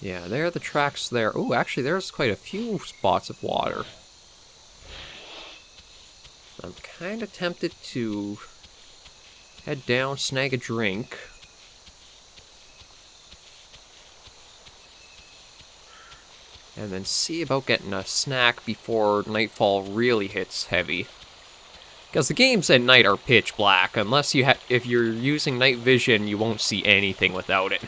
Yeah, there are the tracks there. Oh, actually, there's quite a few spots of water. I'm kind of tempted to head down, snag a drink. And then see about getting a snack before nightfall really hits heavy. Because the games at night are pitch black. Unless if you're using night vision, you won't see anything without it.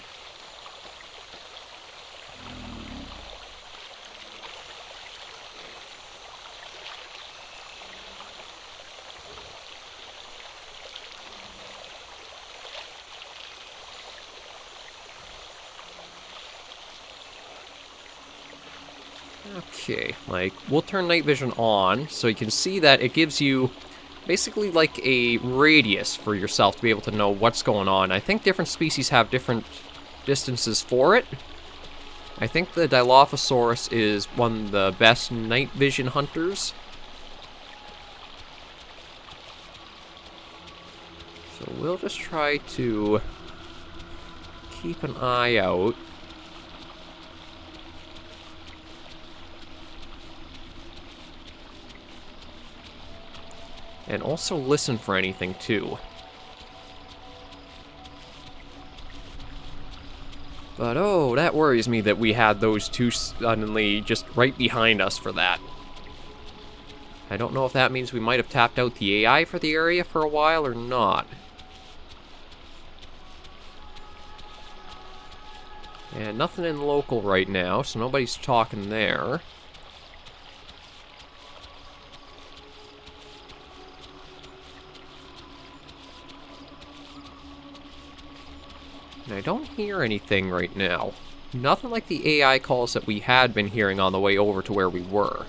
Okay, we'll turn night vision on, so you can see that it gives you basically like a radius for yourself to be able to know what's going on. I think different species have different distances for it. I think the Dilophosaurus is one of the best night vision hunters. So we'll just try to keep an eye out. And also listen for anything, too. But oh, that worries me that we had those two suddenly just right behind us for that. I don't know if that means we might have tapped out the AI for the area for a while or not. And nothing in local right now, so nobody's talking there. And I don't hear anything right now. Nothing like the AI calls that we had been hearing on the way over to where we were.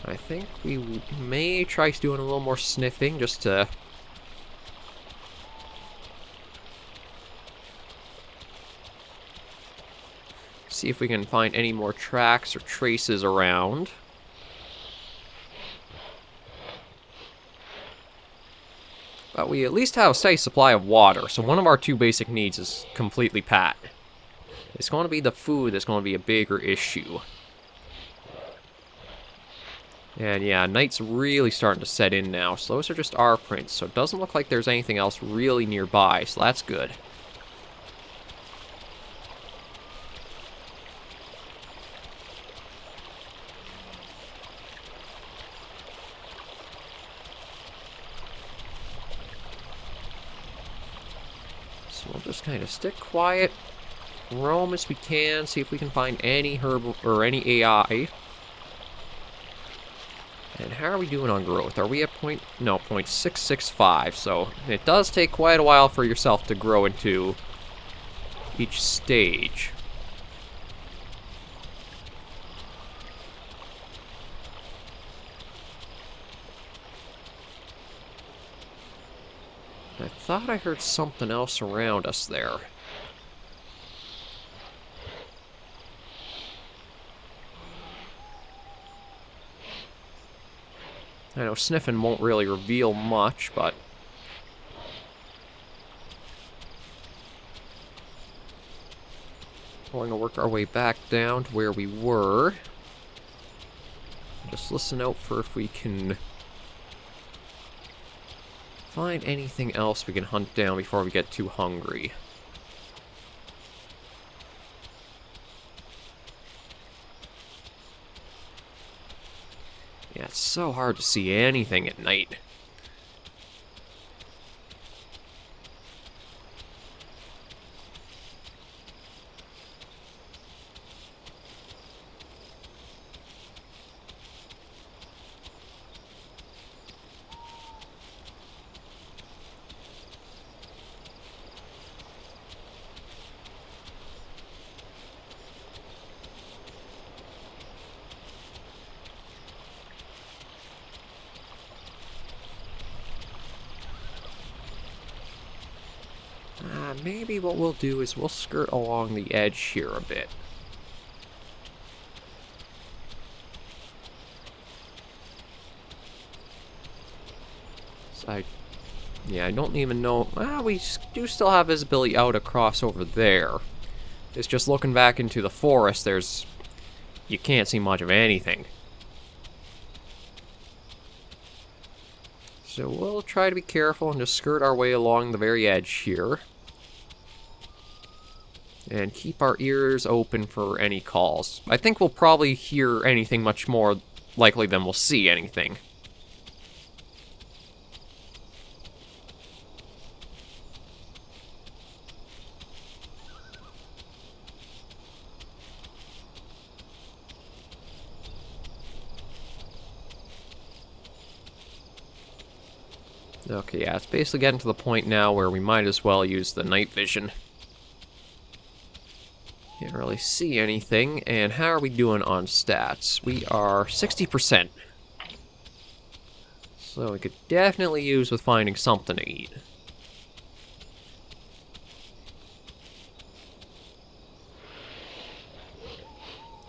I think we may try doing a little more sniffing just to... see if we can find any more tracks or traces around. But we at least have a steady supply of water, so one of our two basic needs is completely pat. It's going to be the food that's going to be a bigger issue. And yeah, night's really starting to set in now, so those are just our prints, so it doesn't look like there's anything else really nearby, so that's good. We'll just kind of stick quiet, roam as we can, see if we can find any herb or any AI. And how are we doing on growth? Are we at 0.665, so it does take quite a while for yourself to grow into each stage. I thought I heard something else around us there. I know sniffing won't really reveal much, but... we're going to work our way back down to where we were. Just listen out for if we can... find anything else we can hunt down before we get too hungry. Yeah, it's so hard to see anything at night. Maybe what we'll do is we'll skirt along the edge here a bit. So yeah, I don't even know... we do still have visibility out across over there. It's just looking back into the forest, you can't see much of anything. So we'll try to be careful and just skirt our way along the very edge here. And keep our ears open for any calls. I think we'll probably hear anything much more likely than we'll see anything. Okay, yeah, it's basically getting to the point now where we might as well use the night vision. Can't really see anything, and how are we doing on stats? We are 60%. So we could definitely use with finding something to eat.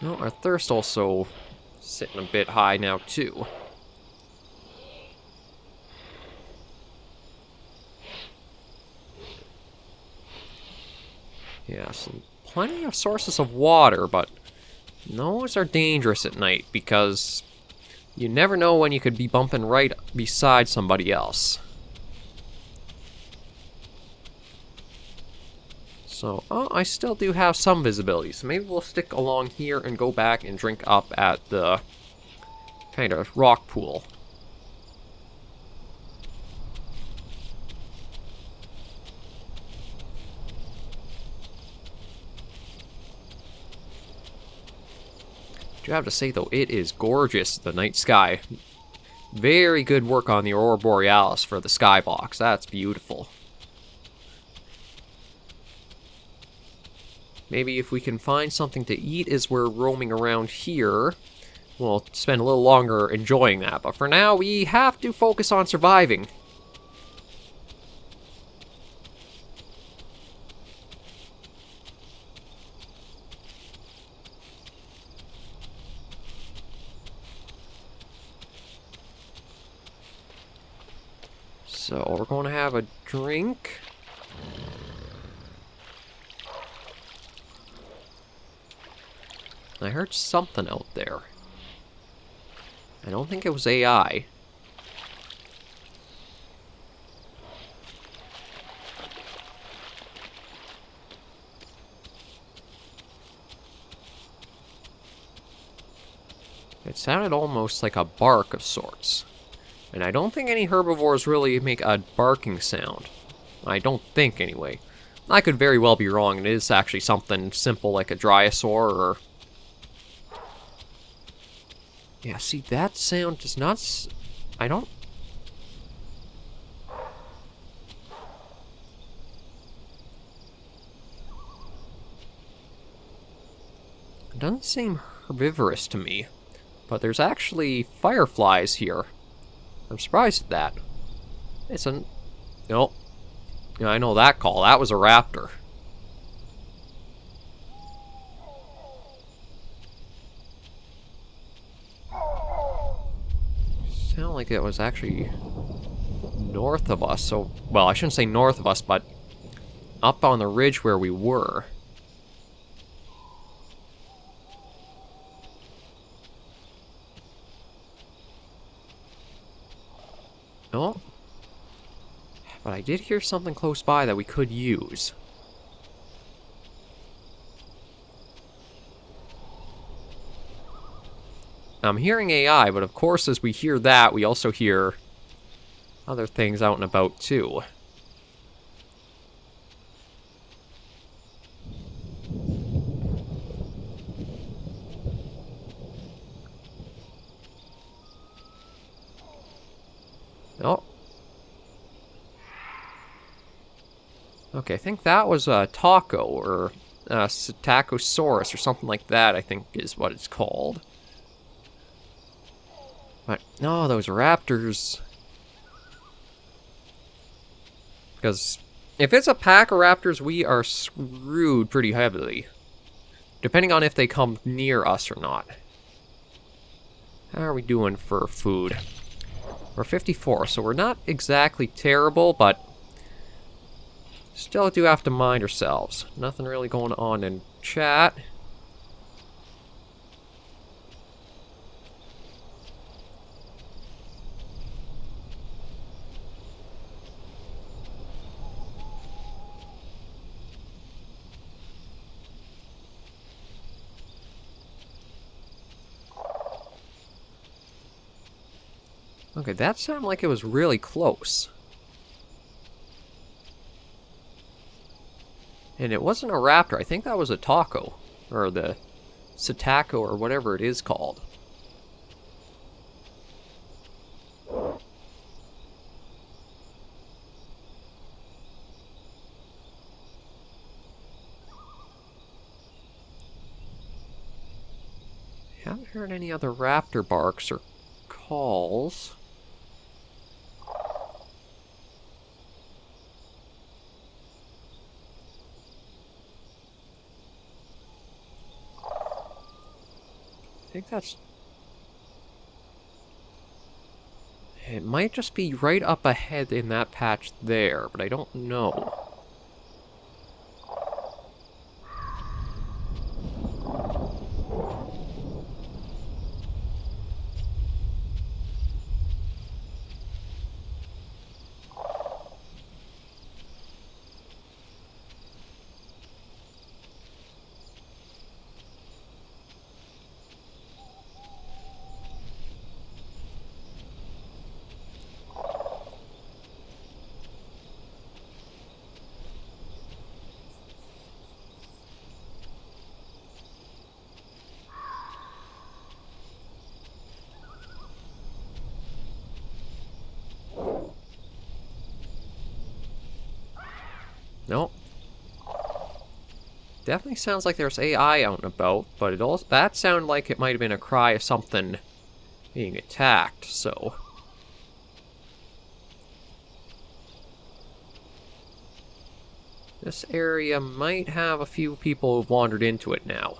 Well, our thirst also sitting a bit high now, too. Yeah, so plenty of sources of water, but those are dangerous at night because you never know when you could be bumping right beside somebody else. So, oh, I still do have some visibility, so maybe we'll stick along here and go back and drink up at the kind of rock pool. I do have to say, though, it is gorgeous, the night sky. Very good work on the Aurora Borealis for the skybox. That's beautiful. Maybe if we can find something to eat as we're roaming around here, we'll spend a little longer enjoying that. But for now, we have to focus on surviving. So, we're going to have a drink. I heard something out there. I don't think it was AI. It sounded almost like a bark of sorts. And I don't think any herbivores really make a barking sound. I don't think, anyway. I could very well be wrong, and it is actually something simple like a dryosaur or... Yeah, see, that sound does not... I don't... It doesn't seem herbivorous to me. But there's actually fireflies here. I'm surprised at that. It's a... Nope. Yeah, I know that call. That was a raptor. Sounded like it was actually north of us. So, well, I shouldn't say north of us, but up on the ridge where we were. Oh. But I did hear something close by that we could use. I'm hearing AI, but of course as we hear that, we also hear other things out and about too. Oh. Okay, I think that was a taco, or a Psittacosaurus, or something like that, I think is what it's called. But, no, those raptors... Because if it's a pack of raptors, we are screwed pretty heavily. Depending on if they come near us or not. How are we doing for food? We're 54, so we're not exactly terrible, but Still do have to mind ourselves. Nothing really going on in chat. Okay, that sounded like it was really close. And it wasn't a raptor. I think that was a taco. Or the Satako, or whatever it is called. Haven't heard any other raptor barks or calls. I think that's... It might just be right up ahead in that patch there, but I don't know. Nope. Definitely sounds like there's AI out and about, but it also, that sounded like it might have been a cry of something being attacked, so... This area might have a few people who've wandered into it now.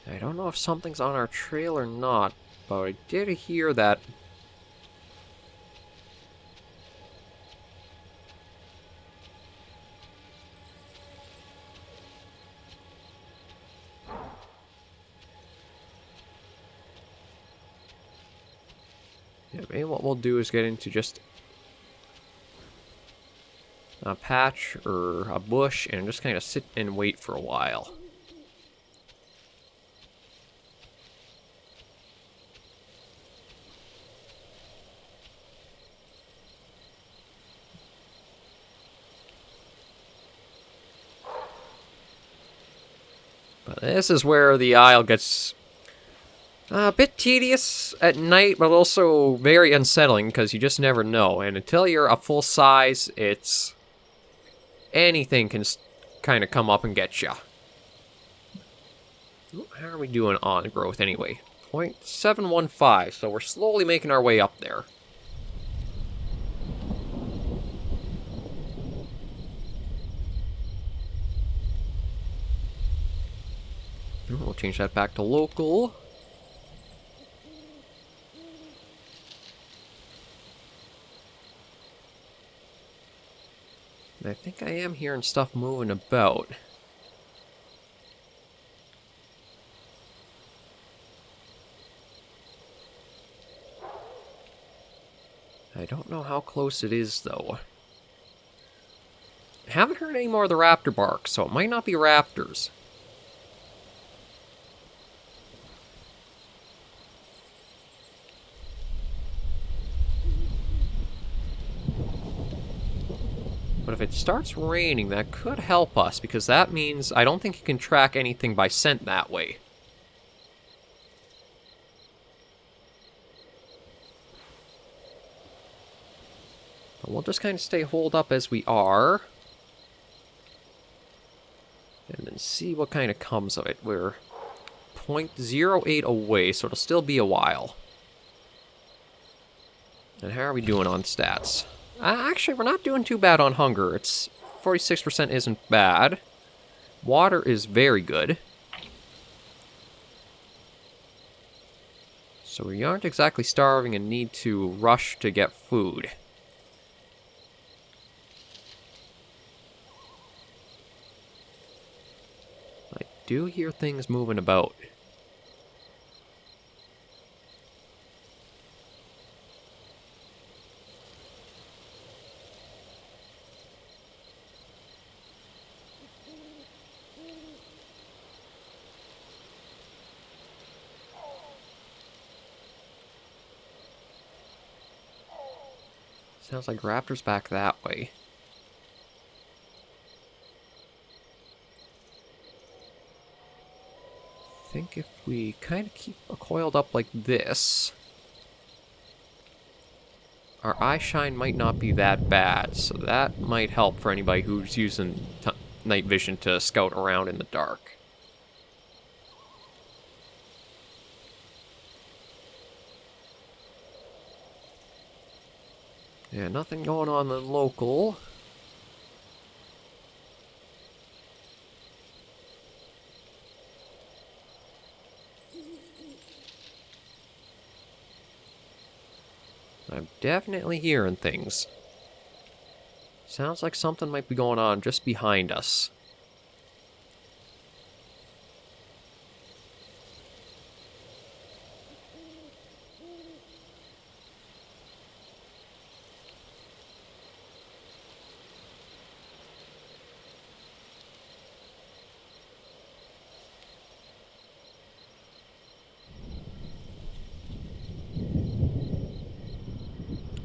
I don't know if something's on our trail or not, but I did hear that... Yeah, maybe what we'll do is get into just a patch or a bush and just kind of sit and wait for a while. But this is where the Isle gets a bit tedious at night, but also very unsettling, because you just never know. And until you're a full size, it's... anything can kind of come up and get you. How are we doing on growth anyway? 0.715, so we're slowly making our way up there. We'll change that back to local. I think I am hearing stuff moving about. I don't know how close it is, though. I haven't heard any more of the raptor bark, so it might not be raptors. But if it starts raining, that could help us, because that means I don't think you can track anything by scent that way. But we'll just kind of stay holed up as we are. And and see what kind of comes of it. We're 0.08 away, so it'll still be a while. And how are we doing on stats? Actually, we're not doing too bad on hunger. It's 46% isn't bad. Water is very good. So we aren't exactly starving and need to rush to get food. I do hear things moving about. Sounds like raptors back that way. I think if we kind of keep coiled up like this, our eye shine might not be that bad, so that might help for anybody who's using night vision to scout around in the dark. Yeah, nothing going on in the local. I'm definitely hearing things. Sounds like something might be going on just behind us.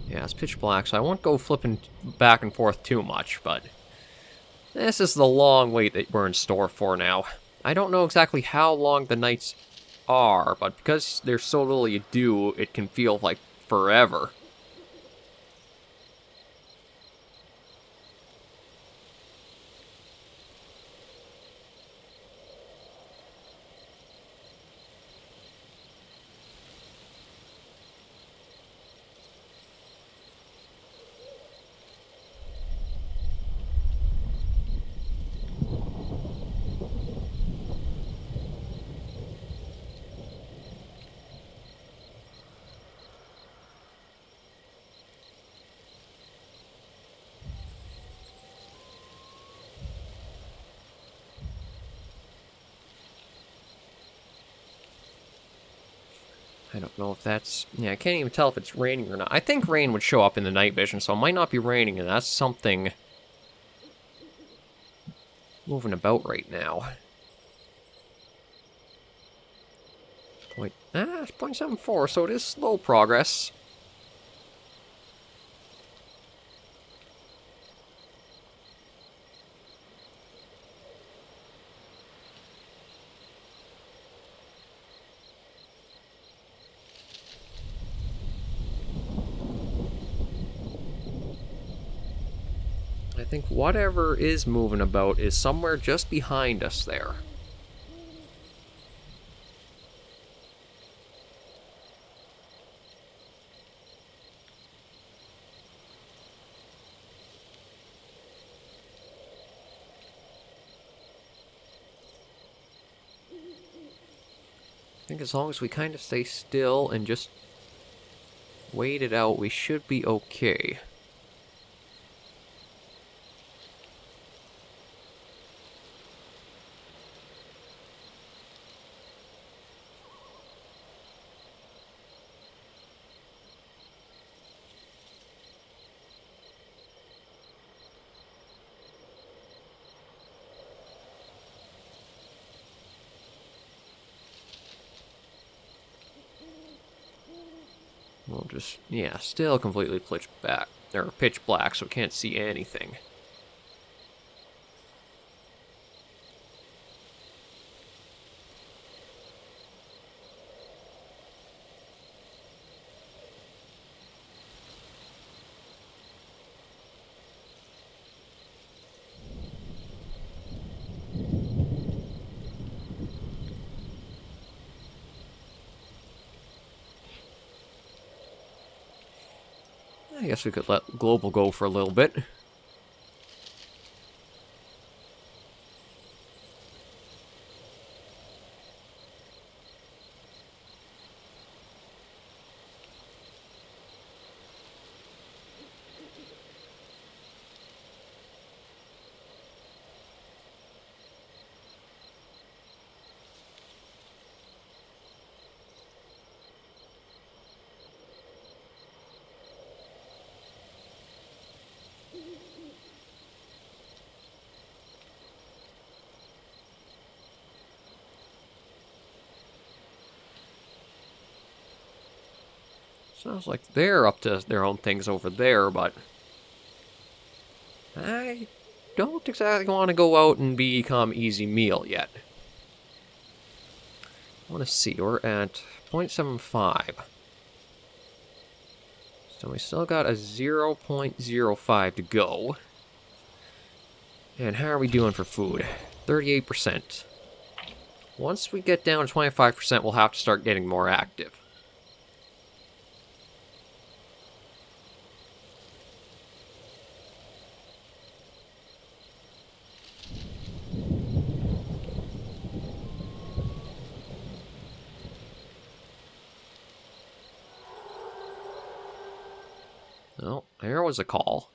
Yeah, it's pitch black, so I won't go flipping back and forth too much, but this is the long wait that we're in store for now. I don't know exactly how long the nights are, but because there's so little you do, it can feel like forever. I don't know if that's... Yeah, I can't even tell if it's raining or not. I think rain would show up in the night vision, so it might not be raining, and that's something moving about right now. It's 0.74, so it is slow progress. I think whatever is moving about is somewhere just behind us there. I think as long as we kind of stay still and just wait it out, we should be okay. We'll just, yeah, still completely pitch black, so we can't see anything. I guess we could let global go for a little bit. Sounds like they're up to their own things over there, but I don't exactly want to go out and become easy meal yet. I want to see, we're at 0.75. So we still got a 0.05 to go. And how are we doing for food? 38%. Once we get down to 25%, we'll have to start getting more active. Well, there was a call.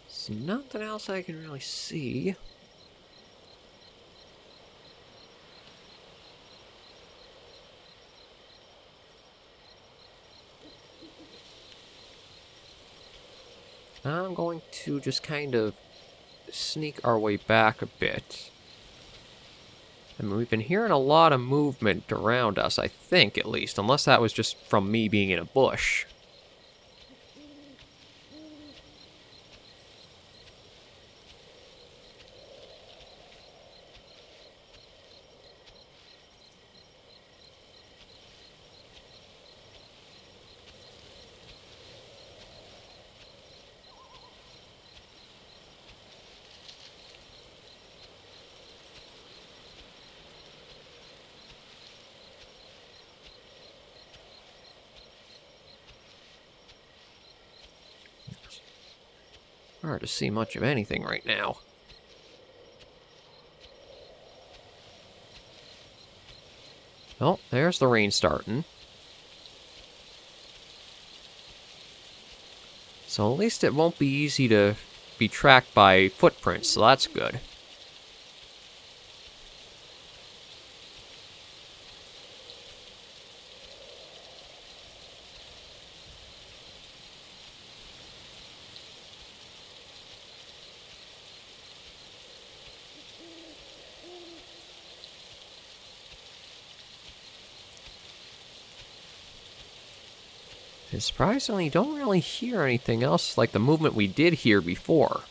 There's nothing else I can really see. I'm going to just kind of sneak our way back a bit. I mean, we've been hearing a lot of movement around us, I think, at least. Unless that was just from me being in a bush. Hard to see much of anything right now. Oh, there's the rain starting. So at least it won't be easy to be tracked by footprints, so that's good. And surprisingly, you don't really hear anything else like the movement we did hear before.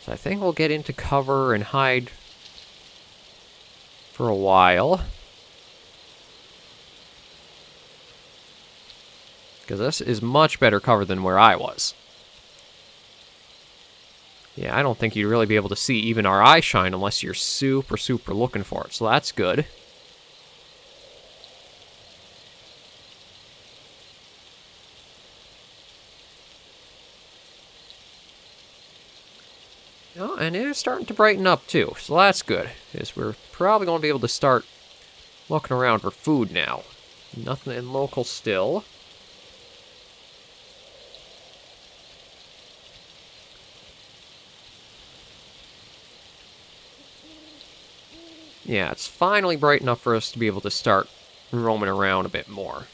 So I think we'll get into cover and hide for a while. Because this is much better cover than where I was. Yeah, I don't think you'd really be able to see even our eye shine unless you're super, super looking for it. So that's good. Oh, and it is starting to brighten up too. So that's good. Because we're probably going to be able to start looking around for food now. Nothing in local still. Yeah, it's finally bright enough for us to be able to start roaming around a bit more.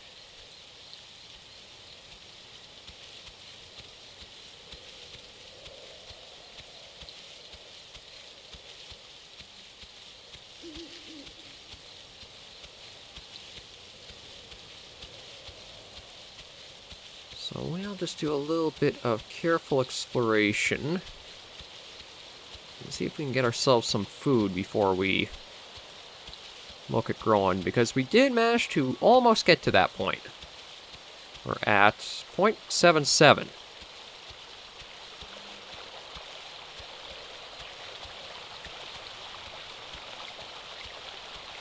So we'll just do a little bit of careful exploration. And see if we can get ourselves some food before we look at growing, because we did manage to almost get to that point. We're at 0.77.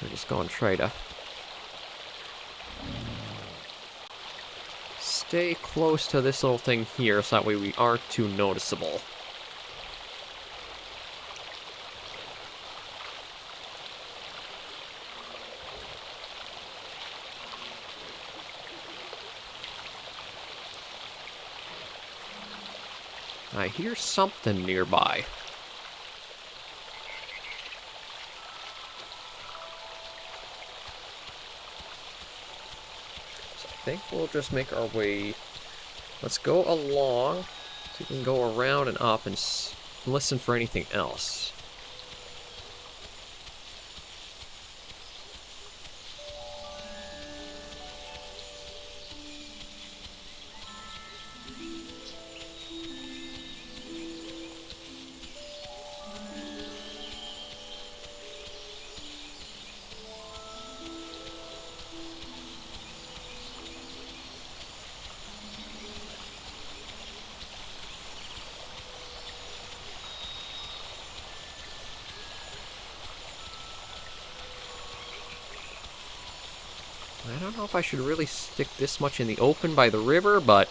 We're just going to try to stay close to this little thing here so that way we aren't too noticeable. I hear something nearby. So I think we'll just make our way. Let's go along so we can go around and up and listen for anything else. I don't know if I should really stick this much in the open by the river, but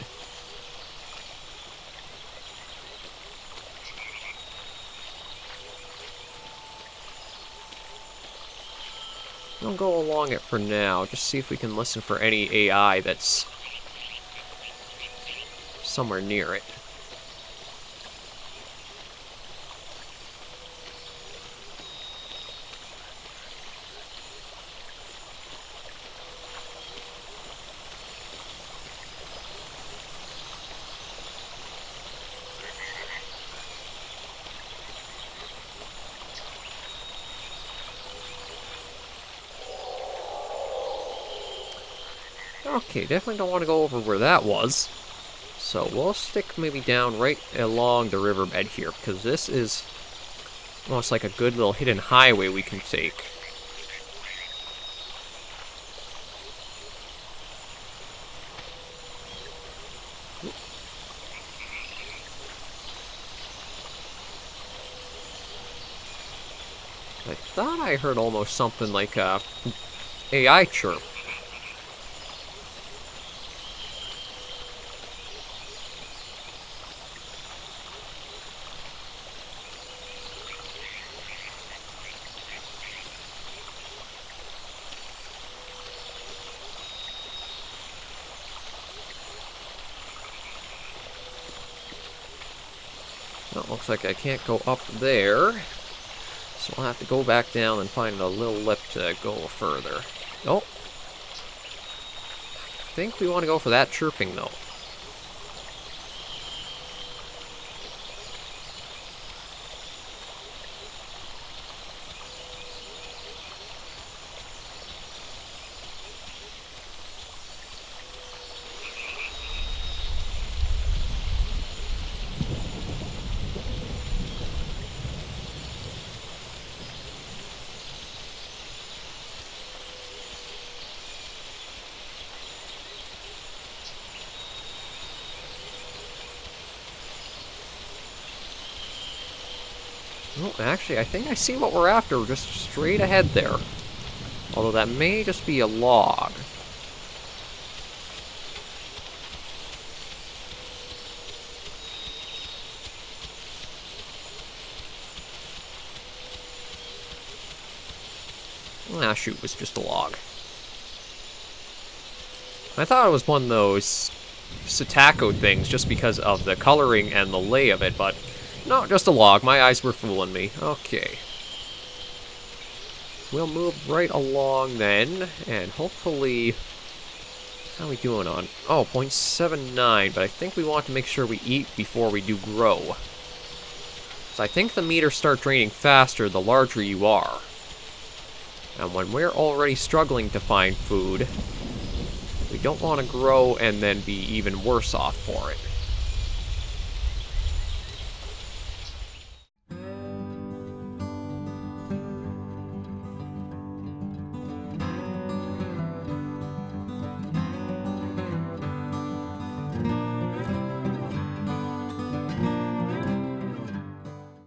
we'll go along it for now. Just see if we can listen for any AI that's somewhere near it. Okay, definitely don't want to go over where that was. So we'll stick maybe down right along the riverbed here, because this is almost like a good little hidden highway we can take. I thought I heard almost something like a AI chirp. Well, looks like I can't go up there. So I'll have to go back down and find a little lip to go further. Oh. I think we want to go for that chirping, though. Oh, actually, I think I see what we're after, just straight ahead there. Although that may just be a log. Ah, shoot, it was just a log. I thought it was one of those Satako things just because of the coloring and the lay of it, but no, just a log. My eyes were fooling me. Okay. We'll move right along then, and hopefully... How are we doing on? Oh, 0.79, but I think we want to make sure we eat before we do grow. So I think the meters start draining faster the larger you are. And when we're already struggling to find food, we don't want to grow and then be even worse off for it.